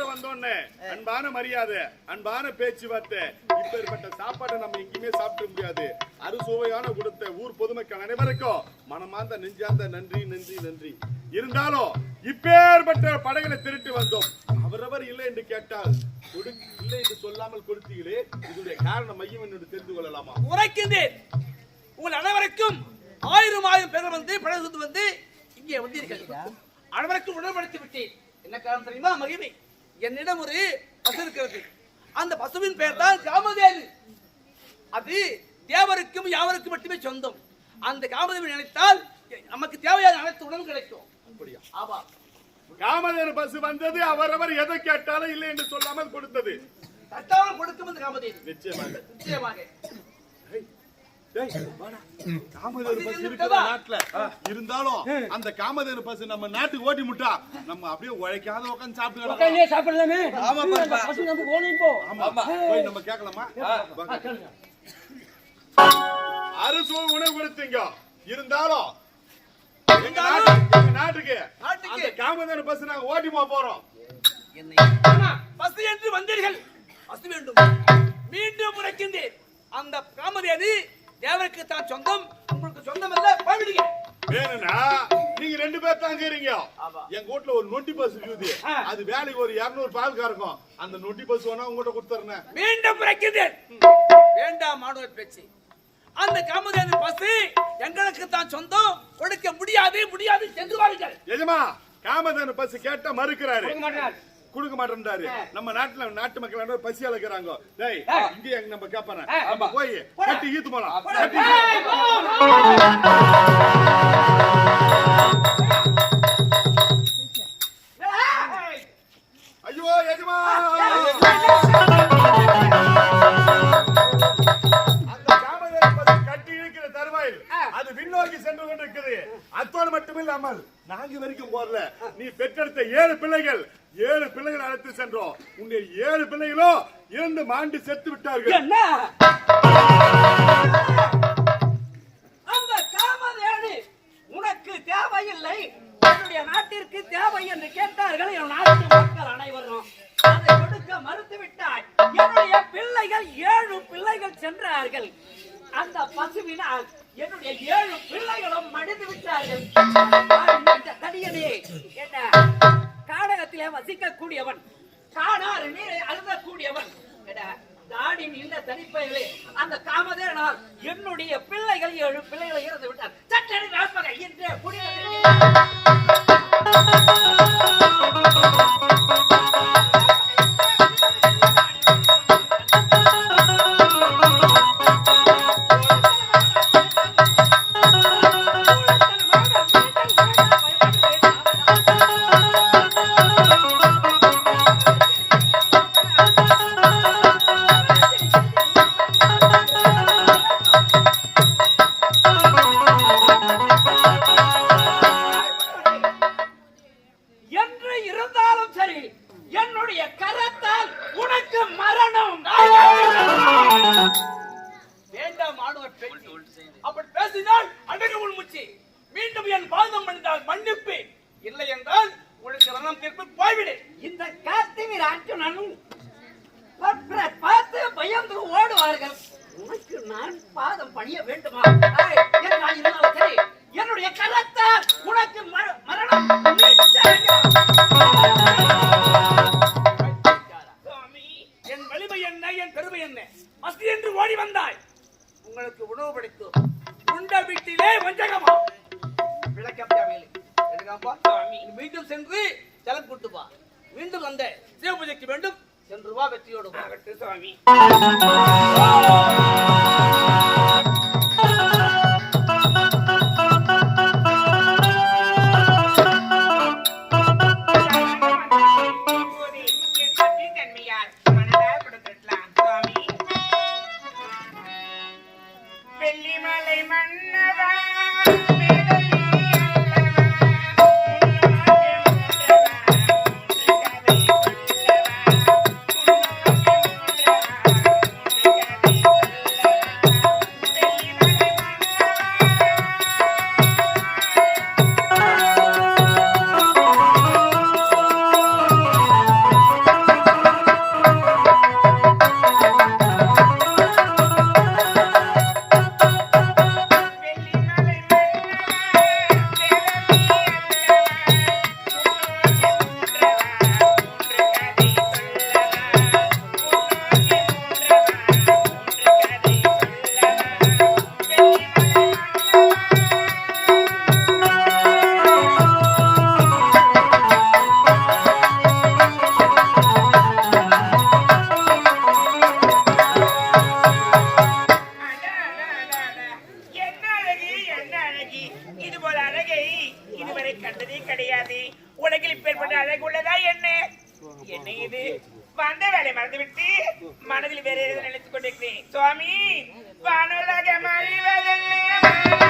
வந்தோன்னு அன்பான மரியாதை, அன்பான பேச்சுவார்த்தை, இப்பேற்பட்ட சாப்பாட்டை நம்ம எங்கேயுமே சாப்பிட முடியாது. அறுசுவையான கொடுத்த ஊர் பொதுமக்கள் அனைவருக்கும் மனமார்ந்த நெஞ்சார்ந்த நன்றி நன்றி நன்றி. இருந்தாலும் இப்பேற்பட்ட படைகளை திரட்டி வந்தோம். அவரவர் இல்லை என்று கேட்டால் இல்லை என்று சொல்லாமல் கொடுத்தீங்களே, இதனுடைய காரணம் மையம் என்று தெரிந்து கொள்ளலாமா? உரைக்கின்றேன். உங்கள் அனைவருக்கும் ஆயிரம் பேர் வந்து படை சுத்து வந்து இங்கே வந்தீர்கள். அனைவருக்கும் உணர்வளித்து விட்டேன். என்ன காரணம் தெரியுமா? மகிமை, என்னிடம் ஒரு பசு இருக்கிறது. அந்த பசுவின் பெயர் தான் காமதேனு. அது தேவருக்கும் யாவருக்கும் மட்டுமே சொந்தம். அந்த காமதேவி நினைத்தால் நமக்கு தேவையான அனைத்து உணவும் கிடைக்கும். அப்படியா? ஆமா. காமதேனு பசு வந்தது அவரவர் எதை கேட்டாலும் இல்லை என்று சொல்லாமல் கொடுத்தது. கட்டாமல் கொடுக்கும் அந்த காமதேனு. நிச்சயமாக நிச்சயமாக. காமதேனு பசு இருக்கிற நாட்டுல இருந்தாலும் அந்த காமதேனு பசு நம்ம நாட்டுக்கு ஓட்டி முட்டா நம்ம அப்படியே உழைக்காத உட்கார்ந்து சாப்பிடலாமே. போய் நம்ம கேட்கலாமா? அரிசி உணவு கொடுத்தீங்க. இருந்தாலும் எங்க நாட்டுக்கு அந்த காமதேனு பசு நாங்க ஓட்டிமா போறோம். பசு என்று வந்தீர்கள். பசு வேண்டும். மீண்டும் உரைக்கின்றேன். அந்த காமதேனு தேவருக்கு தான் சொந்தம், உங்களுக்கு சொந்தம் இல்ல. போய்விடுங்க. வேணும்னா நீங்க 2 பேர் தான் செய்றீங்க. எங்க வீட்ல ஒரு நொண்டி பசு இருக்குது. அது வேலைக்கு ஒரு 200 பால் கறக்கும். அந்த நொண்டி பசு வேணா உங்ககிட்ட கொடுத்துறேன். மீண்டும் உரைக்கின்றேன். வேண்டாம் மாணவர் பேச்சு. அந்த காமதேனு பசு எங்களுக்கு தான் சொந்தம், கொடுக்க முடியாது முடியாது என்று வாருங்கள். எஜமா, காமதேனு பசு கேட்டா மறுக்கிறாரு, கொடுக்க மாட்டேன்றாரு. நம்ம நாட்டு மக்கள் பசி அழைக்கிறாங்க. டேய், இங்க எங்க நம்ம கேப்பறேன். போய் கட்டி ஈத்து போலாம். ஐயோ எஜமா, அந்த காமதேனு பசு கட்டி இருக்கிற தருவாயில் அது விண்ணோக்கி சென்று கொண்டிருக்கிறது. அத்தோடு மட்டுமில்லாமல் நாங்க வரைக்கும் போறல. நீ பெற்றெடுத்த 7 பிள்ளைகள் அழைத்து சென்றோம். உன்னை 7 பிள்ளைகளும் 2 மாண்டு செத்து விட்டார்கள். அந்த காமதேனு உனக்கு தேவையில்லை, என்னுடைய நாட்டிற்கு தேவை என்று கேட்டார்கள். என் நாட்டு மக்கள் அனைவரும் அதை கொடுக்க மறுத்து விட்டாய். என்னுடைய பிள்ளைகள் 7 பிள்ளைகள் சென்றார்கள். அந்த பசுவினால் என்னுடைய 7 பிள்ளைகளும் மடிந்து விட்டார்கள். தடியனே, என்ன காடகத்திலே வசிக்கக்கூடியவன், காணாறு நீரை அருந்தக்கூடியவன், தாடி நீண்ட தனிப்பைகளே, அந்த காமதேனால் என்னுடைய பிள்ளைகள் 7 பிள்ளைகளை இறந்து விட்டார். சட்டடி ராப்பகை என்றே மீண்டும் சென்று ஜலம் கூட்டு வா. மீண்டும் வந்த சிவ பூஜைக்கு வேண்டும் சென்று வா. வெற்றியோடு சுவாமி. வந்த வேலை மறந்துவிட்டு மனதில் வேற ஏதோ நினைத்துக் கொண்டிருக்கிறேன் சுவாமி வானுலகம் அறிவதென்ன